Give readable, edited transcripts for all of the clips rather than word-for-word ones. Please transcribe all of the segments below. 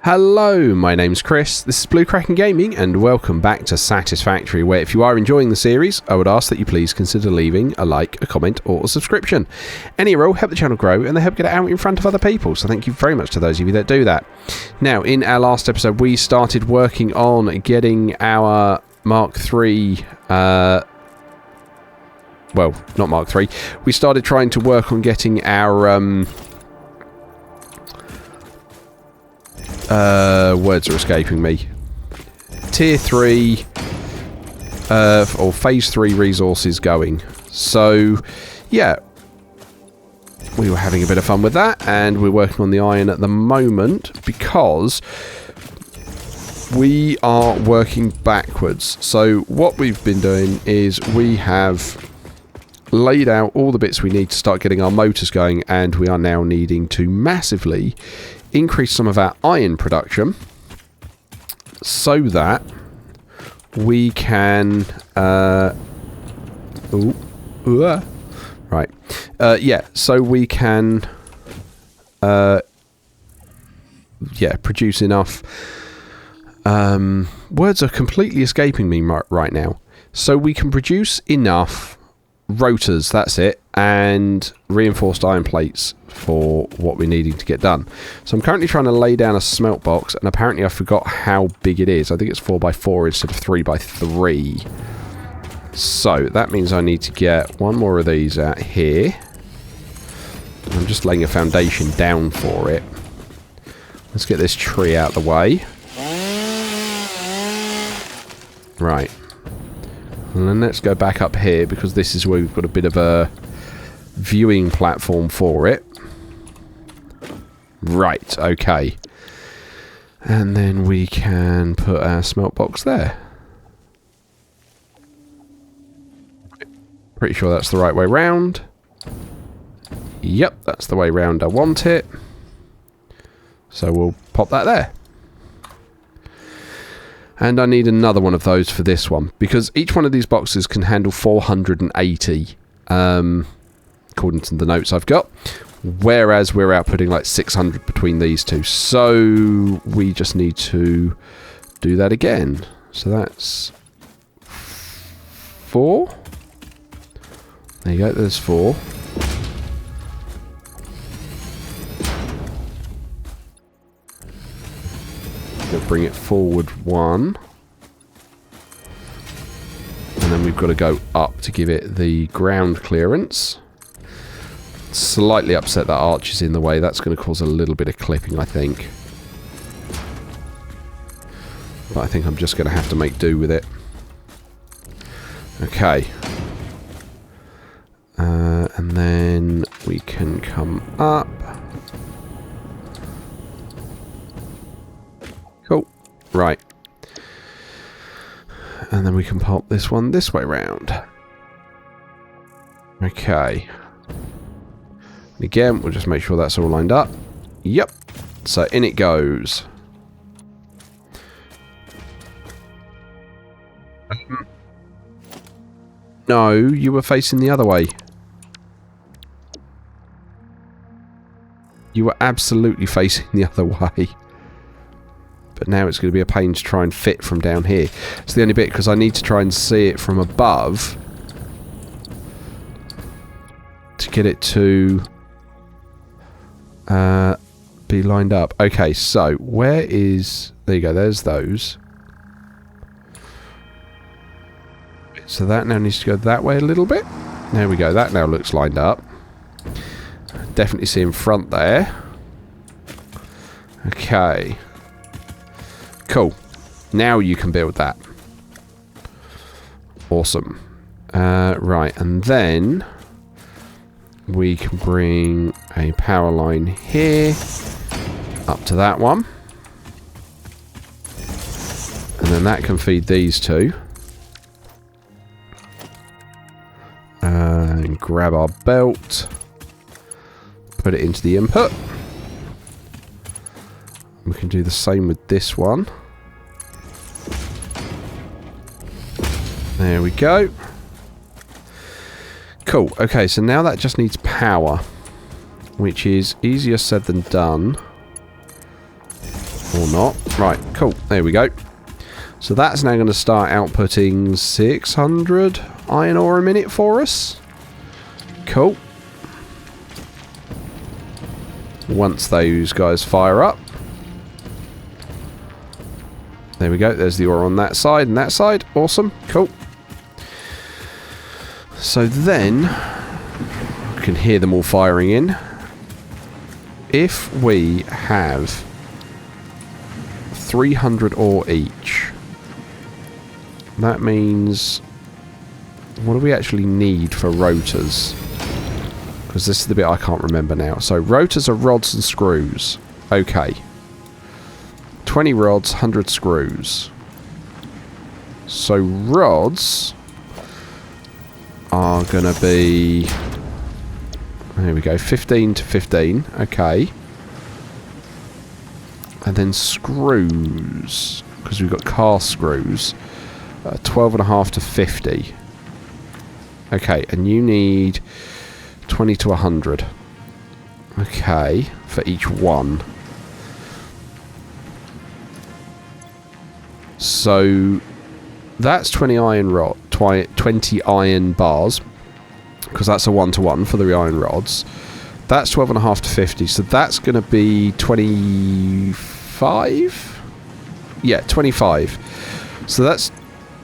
Hello, my name's Chris, this is Blue Kraken Gaming, and welcome back to Satisfactory, where if you are enjoying the series, I would ask that you please consider leaving a like, a comment, or a subscription. Any role help the channel grow, and they help get it out in front of other people, so thank you very much to those of you that do that. Now, in our last episode, we started working on getting our Mark III... well, not Mark III. We started trying to work on getting our... words are escaping me. Tier 3 or Phase 3 resources going. So, yeah. We were having a bit of fun with that, and we're working on the iron at the moment because we are working backwards. So, what we've been doing is we have laid out all the bits we need to start getting our motors going, and we are now needing to massively increase some of our iron production so that we can so we can produce enough words are completely escaping me right now. So we can produce enough rotors, that's it, and reinforced iron plates for what we're needing to get done. So I'm currently trying to lay down a smelt box, and apparently I forgot how big it is. I think it's 4x4 instead of 3x3. So that means I need to get one more of these out here. I'm just laying a foundation down for it. Let's get this tree out of the way. Right. And then let's go back up here, because this is where we've got a bit of a viewing platform for it. Right, okay. And then we can put our smelt box there. Pretty sure that's the right way round. Yep, that's the way round I want it. So we'll pop that there. And I need another one of those for this one, because each one of these boxes can handle 480, according to the notes I've got, whereas we're outputting like 600 between these two. So we just need to do that again. So that's 4. There you go, there's 4. Bring it forward 1, and then we've got to go up to give it the ground clearance. Slightly upset that arch is in the way. That's going to cause a little bit of clipping, I think, but I think I'm just going to have to make do with it. Okay, and then we can come up. Right. And then we can pop this one this way round. Okay. And again, we'll just make sure that's all lined up. Yep. So in it goes. No, you were facing the other way. You were absolutely facing the other way. But now it's going to be a pain to try and fit from down here. It's the only bit, because I need to try and see it from above to get it to be lined up. Okay, so where is... There you go, there's those. So that now needs to go that way a little bit. There we go, that now looks lined up. Definitely see in front there. Okay. Cool. Now you can build that. Awesome. Right, and then we can bring a power line here up to that one. And then that can feed these two. And grab our belt. Put it into the input. We can do the same with this one. There we go. Cool. Okay, so now that just needs power, which is easier said than done. Or not. Right, cool. There we go. So that's now going to start outputting 600 iron ore a minute for us. Cool. Once those guys fire up. There we go. There's the ore on that side and that side. Awesome. Cool. So then, you can hear them all firing in. If we have 300 ore each, that means, what do we actually need for rotors? Because this is the bit I can't remember now. So rotors are rods and screws. Okay. 20 rods, 100 screws. So rods are going to be... There we go, 15 to 15. Okay. And then screws, because we've got cast screws, 12.5 to 50. Okay, and you need 20 to 100. Okay, for each one. So that's 20 iron rod, 20 iron bars, because that's a 1-to-1 for the iron rods. That's 12.5 to 50, so that's going to be 25? Yeah, 25. So that's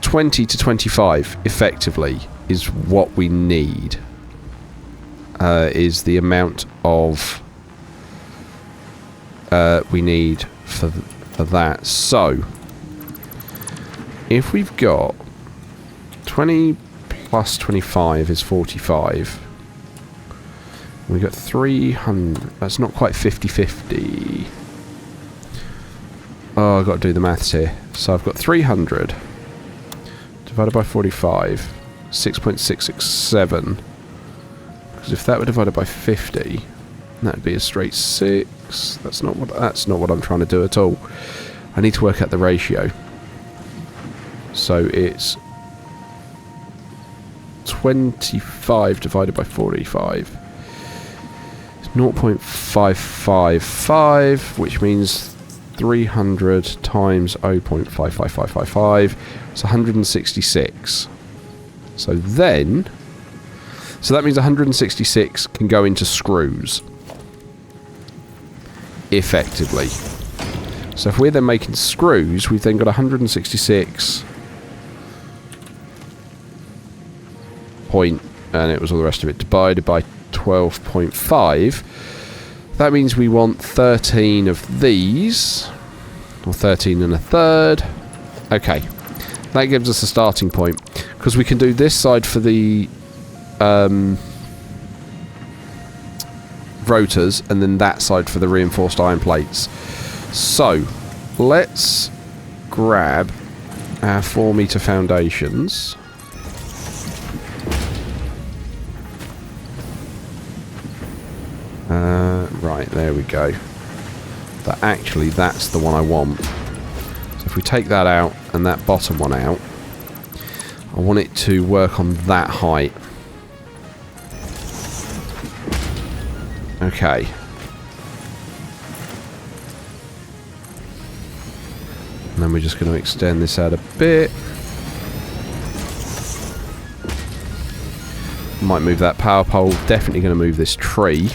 20 to 25, effectively, is what we need. Is the amount of... we need for that. So, if we've got 20 plus 25 is 45. We've got 300. That's not quite 50-50. Oh, I've got to do the maths here. So I've got 300 divided by 45. 6.667. Because if that were divided by 50, that would be a straight 6. That's not what I'm trying to do at all. I need to work out the ratio. So it's 25 divided by 45. It's 0.555, which means 300 times 0.55555. It's 166. So that means 166 can go into screws. Effectively. So if we're then making screws, we've then got 166 point, and it was all the rest of it, divided by 12.5. That means we want 13 of these, or 13 and a third. Okay, that gives us a starting point, because we can do this side for the rotors, and then that side for the reinforced iron plates. So let's grab our 4-meter foundations. Right, there we go. That's the one I want. So if we take that out and that bottom one out, I want it to work on that height. Okay. And then we're just going to extend this out a bit. Might move that power pole. Definitely going to move this tree.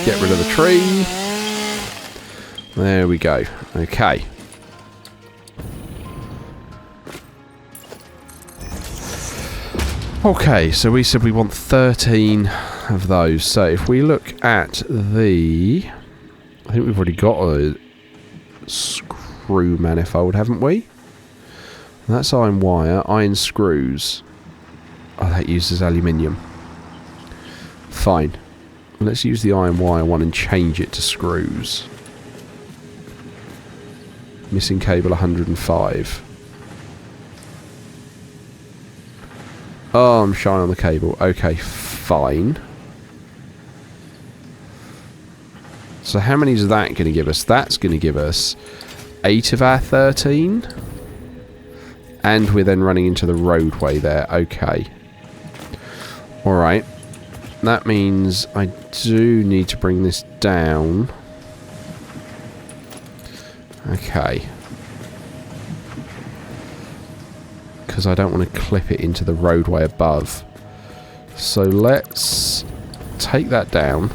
Get rid of the tree. There we go. Okay. Okay, so we said we want 13 of those. So if we look at the... I think we've already got a screw manifold, haven't we? That's iron wire, iron screws. Oh, that uses aluminium. Fine. Let's use the iron wire one and change it to screws. Missing cable 105. Oh, I'm shy on the cable. Okay, fine. So how many is that going to give us? That's going to give us 8 of our 13. And we're then running into the roadway there. Okay. Alright. That means I do need to bring this down. Okay. Because I don't want to clip it into the roadway above. So let's take that down.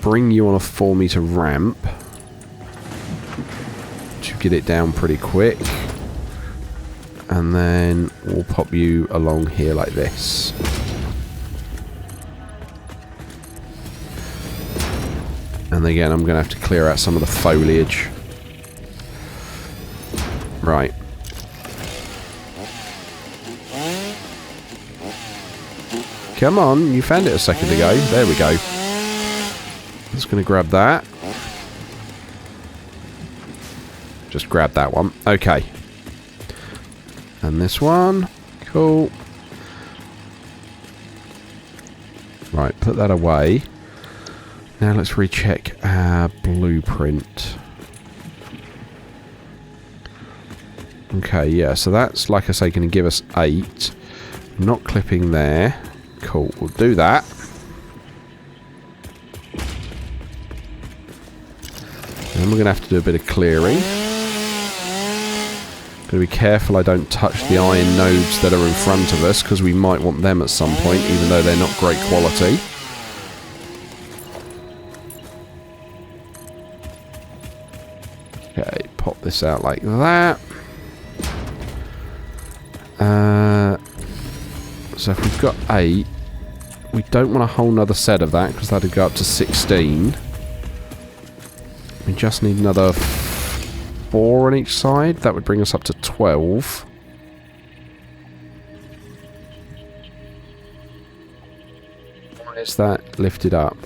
Bring you on a 4-meter ramp to get it down pretty quick. And then we'll pop you along here like this. And again, I'm going to have to clear out some of the foliage. Right. Come on, you found it a second ago. There we go. Just going to grab that. Just grab that one. Okay. And this one. Cool. Right, put that away. Now let's recheck our blueprint. Okay, yeah, so that's, like I say, going to give us 8. Not clipping there. Cool, we'll do that. And we're going to have to do a bit of clearing. Got to be careful I don't touch the iron nodes that are in front of us, because we might want them at some point, even though they're not great quality. Okay, pop this out like that. So if we've got 8, we don't want a whole nother set of that, because that'd go up to 16. We just need another 4 on each side. That would bring us up to 12. Why is that lifted up?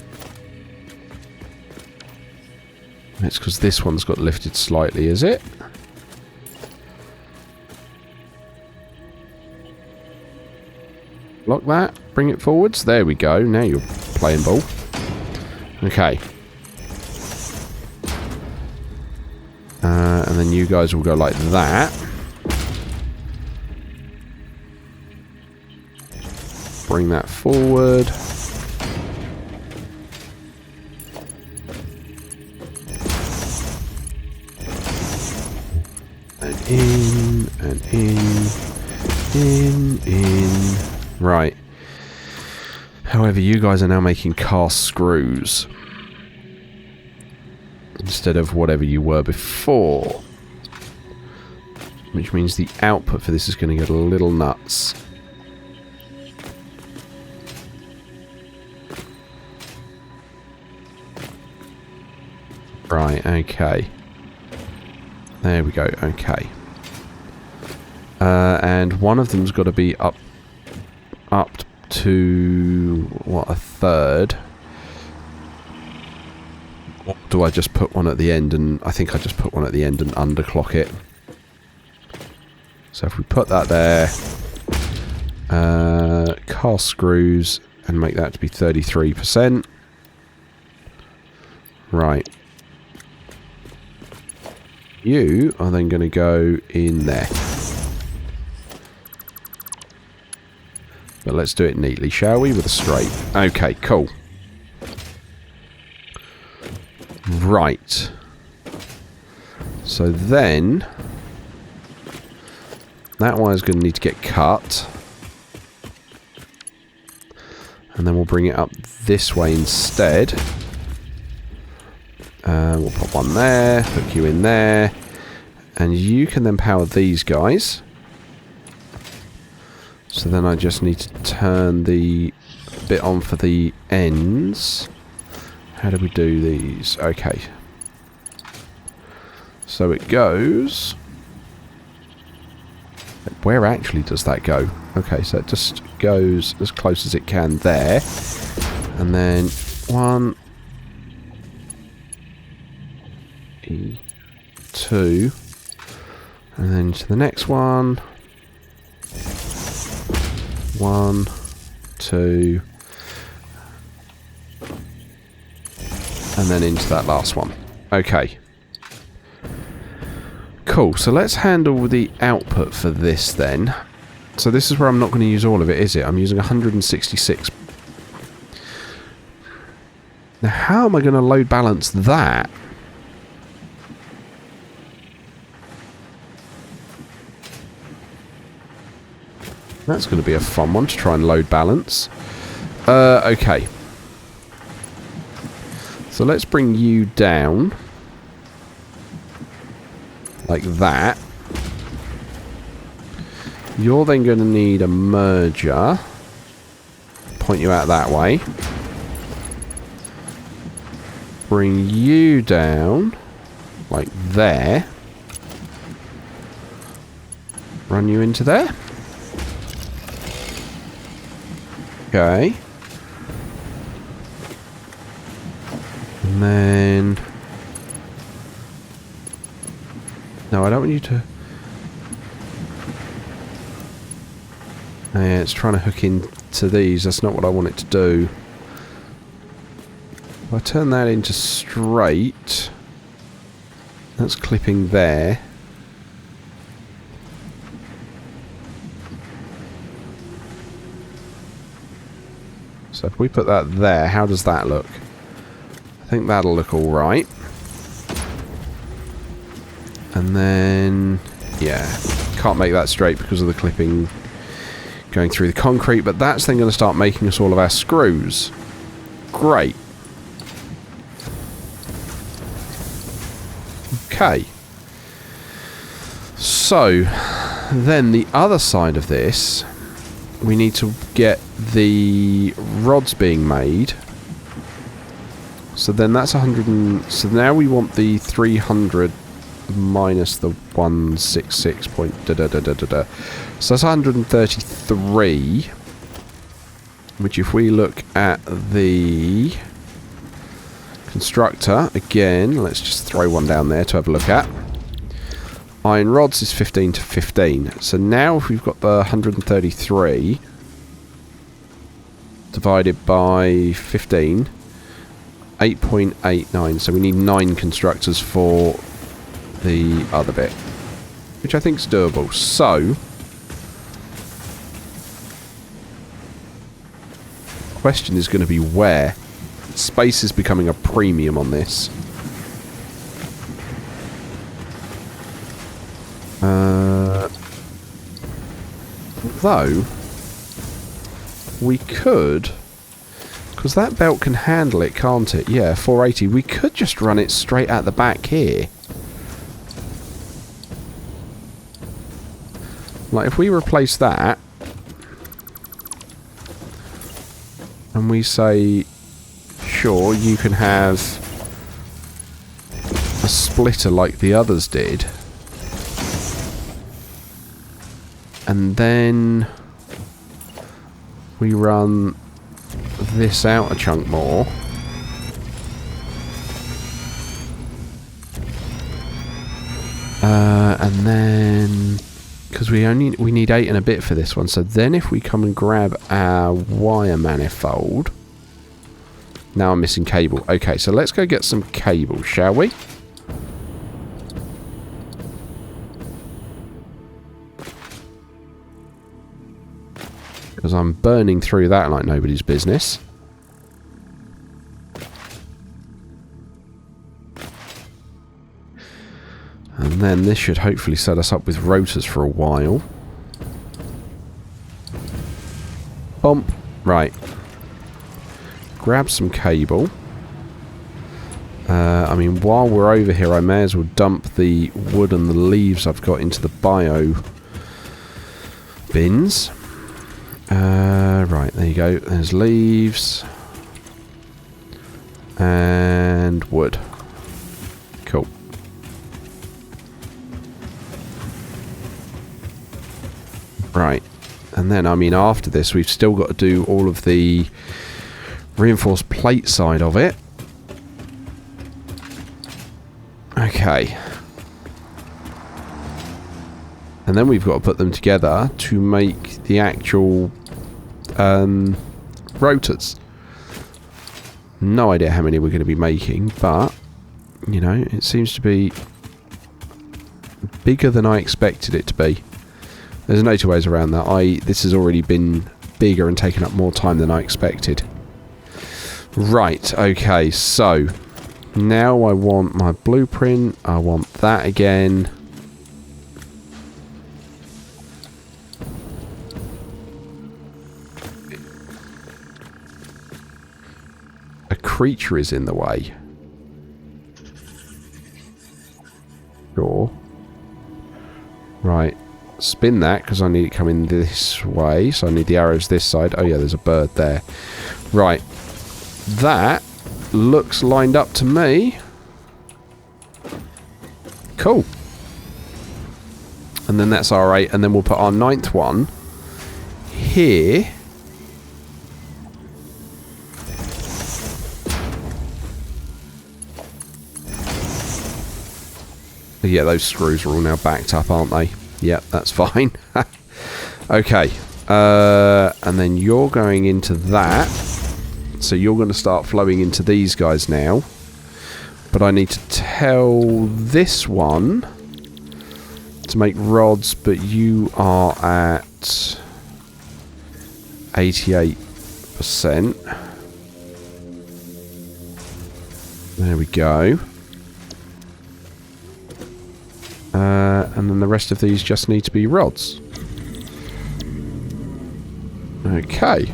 It's because this one's got lifted slightly, is it? Lock that. Bring it forwards. There we go. Now you're playing ball. Okay. And then you guys will go like that. Bring that forward. And in, and in. Right. However, you guys are now making cast screws instead of whatever you were before, which means the output for this is going to get a little nuts. Right, okay. There we go, okay. And one of them's got to be up to, what, a third? Or do I just put one at the end? And I think I just put one at the end and underclock it. So if we put that there, cast screws, and make that to be 33%. Right. You are then going to go in there. But let's do it neatly, shall we? With a straight. Okay, cool. Right. So then, that wire's going to need to get cut. And then we'll bring it up this way instead. We'll pop one there, hook you in there. And you can then power these guys. So then I just need to turn the bit on for the ends. How do we do these? Okay. So it goes... Where actually does that go? Okay, so it just goes as close as it can there. And then 1... 2. And then to the next one. 1, 2, and then into that last one. Okay. Cool, so let's handle the output for this then. So this is where I'm not going to use all of it, is it? I'm using 166. Now how am I going to load balance that? That's going to be a fun one to try and load balance. Okay. So let's bring you down. Like that. You're then going to need a merger. Point you out that way. Bring you down. Like there. Run you into there. Okay. And then... No, I don't want you to... Yeah, it's trying to hook into these. That's not what I want it to do. If I turn that into straight... That's clipping there. So if we put that there, how does that look? I think that'll look alright. And then... Yeah. Can't make that straight because of the clipping going through the concrete, but that's then going to start making us all of our screws. Great. Okay. So, then the other side of this, we need to get the rods being made. So then that's 100 and... So now we want the 300 minus the 166 point... So that's 133. Which if we look at the constructor, again, let's just throw one down there to have a look at. Iron rods is 15 to 15. So now if we've got the 133 divided by 15, 8.89. So we need 9 constructors for the other bit, which I think is doable. So, the question is going to be where. Space is becoming a premium on this. Though, we could... Because that belt can handle it, can't it? Yeah, 480. We could just run it straight at the back here. Like, if we replace that... And we say... Sure, you can have... a splitter like the others did. And then... we run... this out a chunk more. And then... because we need 8 and a bit for this one. So then if we come and grab our wire manifold... Now I'm missing cable. Okay, so let's go get some cable, shall we? Because I'm burning through that like nobody's business. And then this should hopefully set us up with rotors for a while. Bump. Right. Grab some cable. I mean, while we're over here, I may as well dump the wood and the leaves I've got into the bio bins. Right, there you go. There's leaves. And wood. Cool. Right. And then, I mean, after this, we've still got to do all of the reinforced plate side of it. Okay. And then we've got to put them together to make the actual rotors. No idea how many we're going to be making, but, you know, it seems to be bigger than I expected it to be. There's no two ways around that. This has already been bigger and taken up more time than I expected. Right, okay, so now I want my blueprint. I want that again. A creature is in the way. Sure. Right. Spin that, because I need it coming this way. So I need the arrows this side. Oh yeah, there's a bird there. Right. That looks lined up to me. Cool. And then that's our 8. And then we'll put our 9th one here. Yeah, those screws are all now backed up, aren't they? Yep, that's fine. Okay. And then you're going into that. So you're going to start flowing into these guys now. But I need to tell this one to make rods, but you are at 88%. There we go. And then the rest of these just need to be rods. Okay.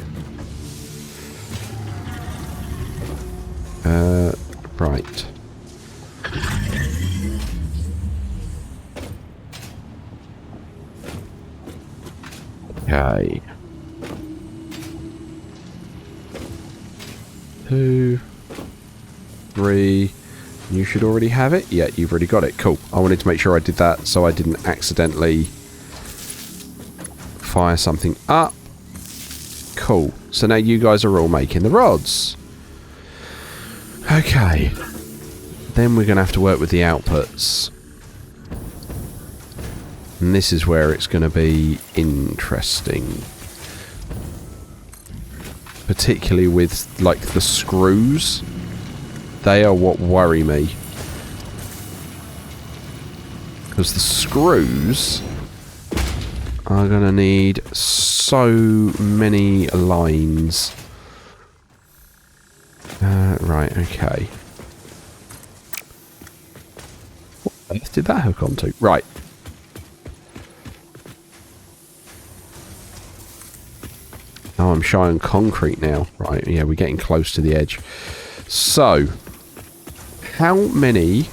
Right. Okay. 2, 3. You should already have it. Yeah, you've already got it. Cool. I wanted to make sure I did that so I didn't accidentally fire something up. Cool. So now you guys are all making the rods. Okay. Then we're going to have to work with the outputs. And this is where it's going to be interesting. Particularly with, like, the screws. They are what worry me. Because the screws are going to need so many lines. Right, okay. What on earth did that hook onto? Right. Oh, I'm shy on concrete now. Right, yeah, we're getting close to the edge. So, how many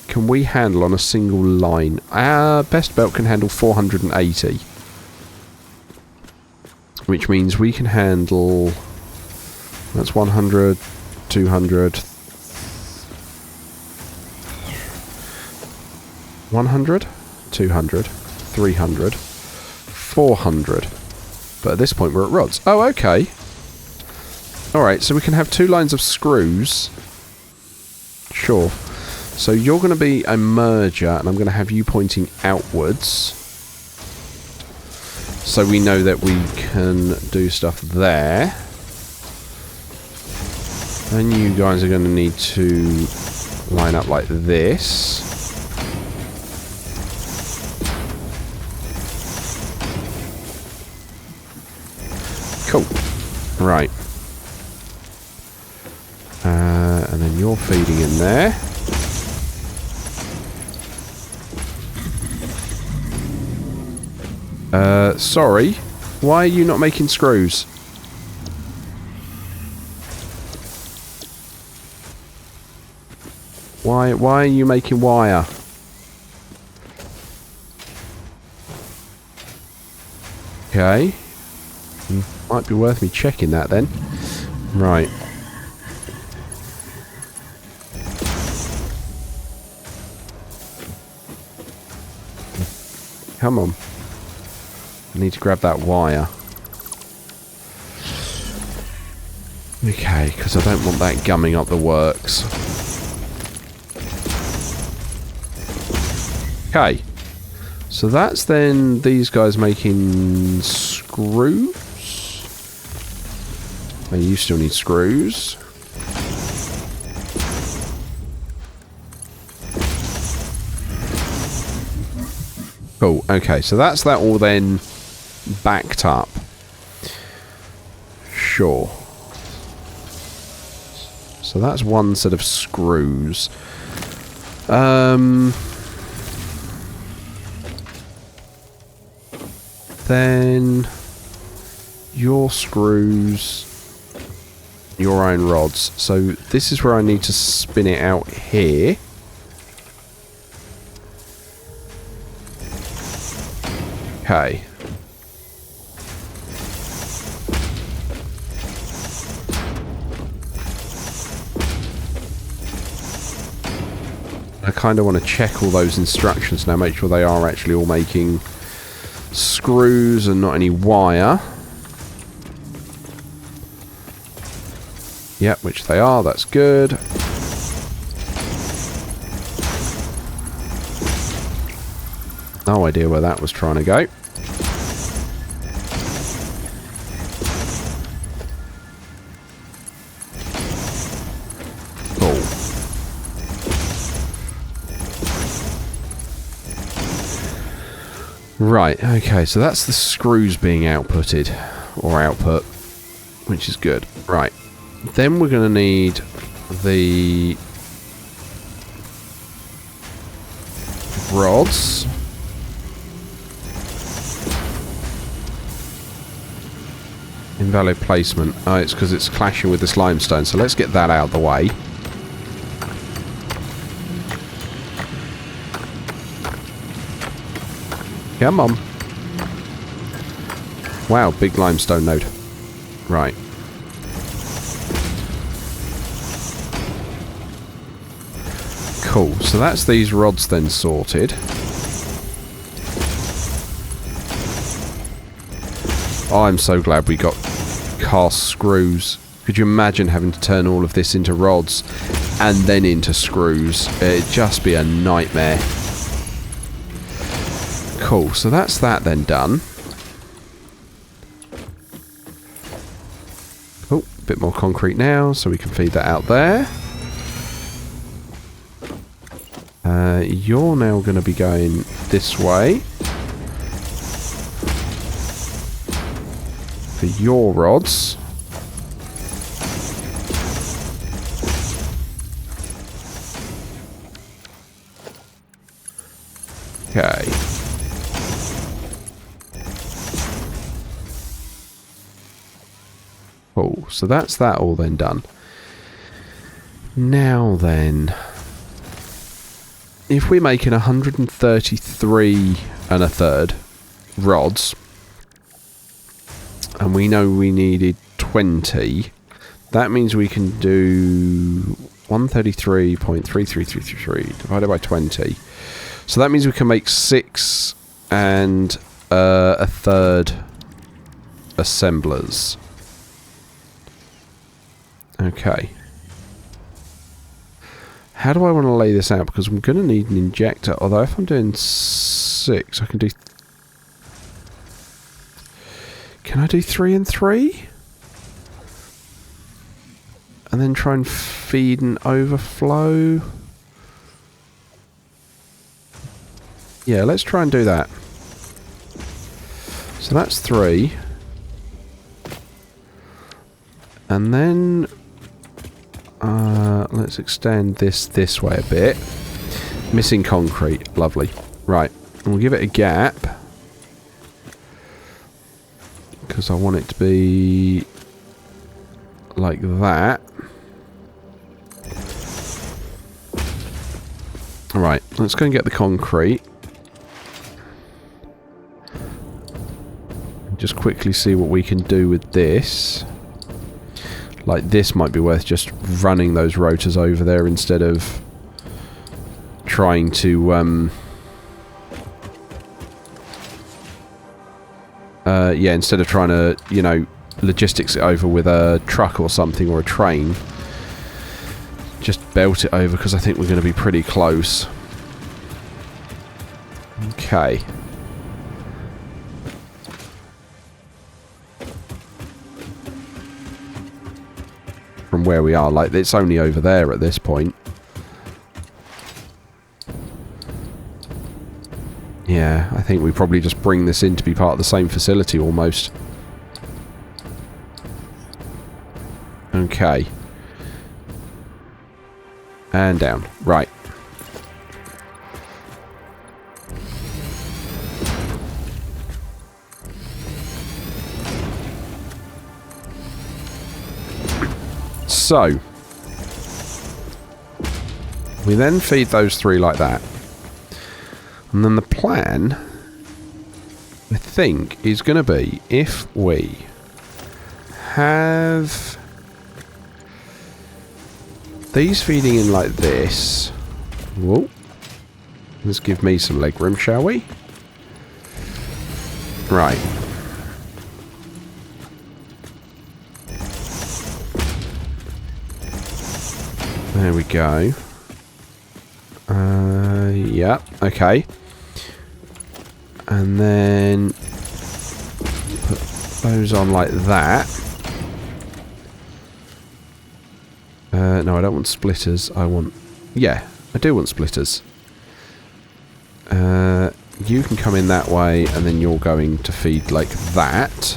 can we handle on a single line? Our best belt can handle 480. Which means we can handle... That's 100, 200... 100, 200, 300, 400. But at this point we're at rods. Oh, okay. Alright, so we can have 2 lines of screws. Sure. So you're going to be a merger, and I'm going to have you pointing outwards. So we know that we can do stuff there. And you guys are going to need to line up like this. Cool. Right. And then you're feeding in there. Sorry. Why are you not making screws? Why are you making wire? Okay. Might be worth me checking that then. Right. Come on. I need to grab that wire. Okay, because I don't want that gumming up the works. Okay. So that's then these guys making screws. Oh, you still need screws. Cool. Okay, so that's that all then backed up. Sure. So that's one set of screws. Then your screws, your own rods. So this is where I need to spin it out here. Okay. I kind of want to check all those instructions now, make sure they are actually all making screws and not any wire. Yep, which they are, that's good. No idea where that was trying to go. Cool. Right, okay, so that's the screws being outputted, or output, which is good. Right, then we're going to need the rods. Invalid placement. Oh, it's because it's clashing with this limestone, so let's get that out of the way. Come on. Wow, big limestone node. Right. Cool, so that's these rods then sorted. I'm so glad we got cast screws. Could you imagine having to turn all of this into rods and then into screws? It'd just be a nightmare. Cool, so that's that then done. Oh, a bit more concrete now, so we can feed that out there. You're now going to be going this way. For your rods. Okay. Cool, so that's that all then done. Now then, if we're making 133 and a third rods, and we know we needed 20, that means we can do 133.33333 divided by 20. So that means we can make 6 and a third assemblers. Okay. How do I want to lay this out? Because I'm going to need an injector. Although if I'm doing 6, I can do... Can I do 3 and 3? And then try and feed an overflow? Yeah, let's try and do that. So that's 3. And then... let's extend this way a bit. Missing concrete. Lovely. Right. We'll give it a gap. Because I want it to be... like that. Right. Let's go and get the concrete. Just quickly see what we can do with this. Like, this might be worth just running those rotors over there instead of trying to, yeah, instead of trying to, you know, logistics it over with a truck or something, or a train. Just belt it over, because I think we're going to be pretty close. Okay. From where we are, like, it's only over there at this point. Yeah, Yeah, I think we probably just bring this in to be part of the same facility almost. Okay. And down. Right. So, we then feed those three like that. And then the plan, I think, is going to be if we have these feeding in like this. Whoa. Let's give me some leg room, shall we? Right. There we go. Yeah, okay. And then put those on like that. No, I don't want splitters. I want... Yeah, I do want splitters. You can come in that way, and then you're going to feed like that.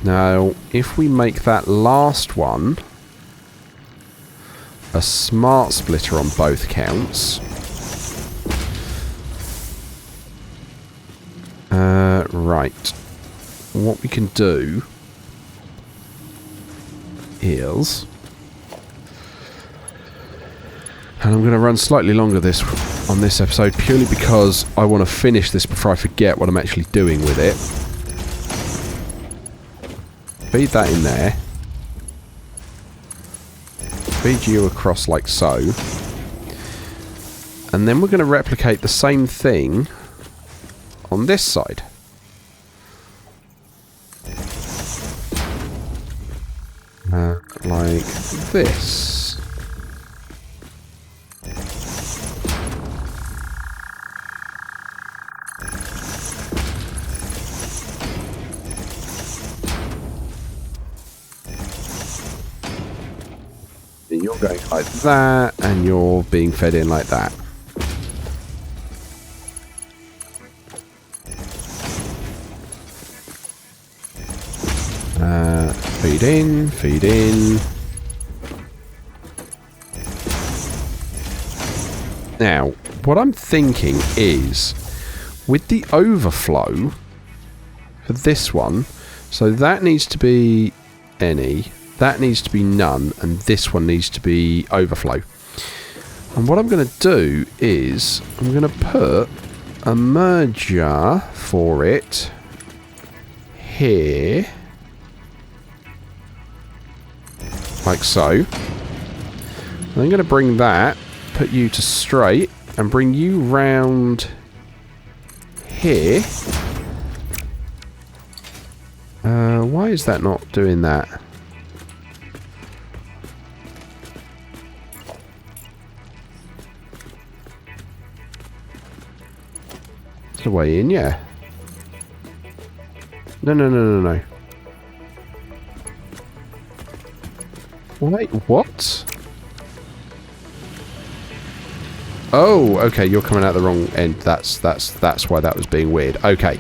Now, if we make that last one a smart splitter on both counts. Right. What we can do is... And I'm going to run slightly longer on this episode purely because I want to finish this before I forget what I'm actually doing with it. Feed that in there. Feed you across like so. And then we're going to replicate the same thing on this side. Like this. And you're going like that, and you're being fed in like that. Feed in, feed in. Now, what I'm thinking is, with the overflow for this one, so that needs to be any, that needs to be none, and this one needs to be overflow. And what I'm going to do is, I'm going to put a merger for it here. Like so. And I'm going to bring that, put you to straight, and bring you round here. Why is that not doing that? It's the way in, yeah. No. Wait, what? Oh, okay, you're coming out the wrong end. That's why that was being weird. Okay.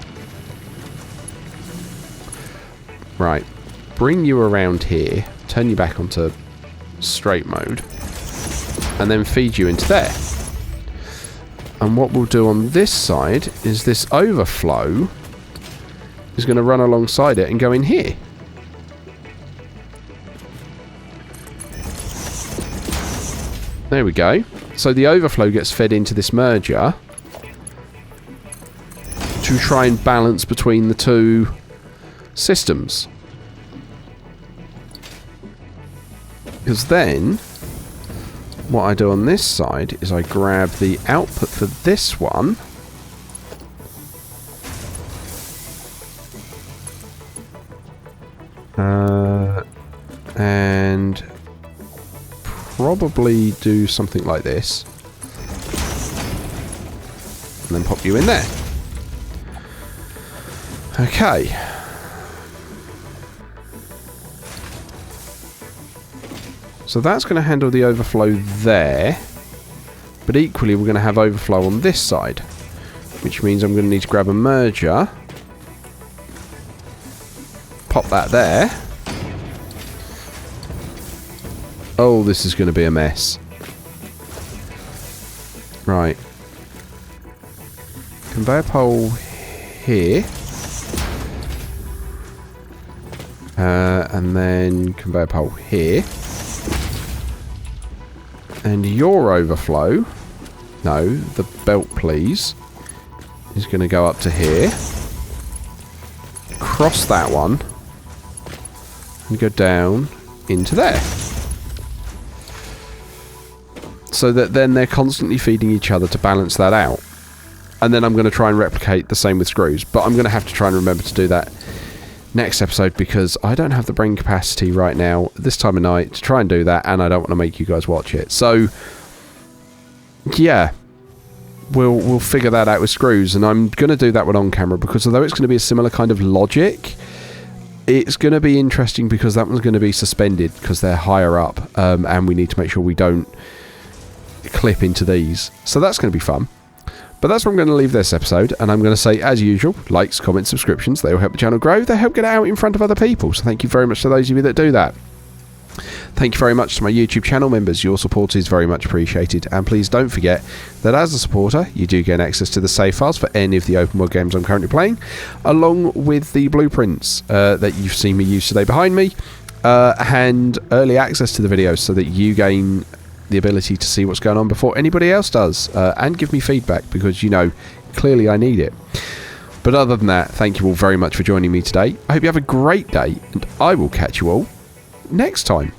Right. Bring you around here, turn you back onto straight mode, and then feed you into there. And what we'll do on this side is this overflow is going to run alongside it and go in here. There we go. So the overflow gets fed into this merger to try and balance between the two systems. Because then, what I do on this side is I grab the output for this one. And probably do something like this. And then pop you in there. Okay. So that's going to handle the overflow there. But equally, we're going to have overflow on this side, which means I'm going to need to grab a merger, pop that there. Oh, this is going to be a mess. Right. Conveyor pole here. And then conveyor pole here. And your overflow, no, the belt please, is going to go up to here. Cross that one. And go down into there. So that then they're constantly feeding each other to balance that out. And then I'm going to try and replicate the same with screws. But I'm going to have to try and remember to do that next episode, because I don't have the brain capacity right now at this time of night to try and do that, and I don't want to make you guys watch it. So yeah, we'll figure that out with screws, and I'm going to do that one on camera, because although it's going to be a similar kind of logic, it's going to be interesting because that one's going to be suspended because they're higher up, and we need to make sure we don't clip into these. So that's going to be fun. But that's where I'm going to leave this episode, and I'm going to say, as usual, likes, comments, subscriptions, they will help the channel grow, they help get it out in front of other people, so thank you very much to those of you that do that. Thank you very much to my YouTube channel members, your support is very much appreciated, and please don't forget that as a supporter, you do gain access to the save files for any of the open world games I'm currently playing, along with the blueprints that you've seen me use today behind me, and early access to the videos so that you gain the ability to see what's going on before anybody else does, and give me feedback, because you know clearly I need it. But other than that, thank you all very much for joining me today. I hope you have a great day, and I will catch you all next time.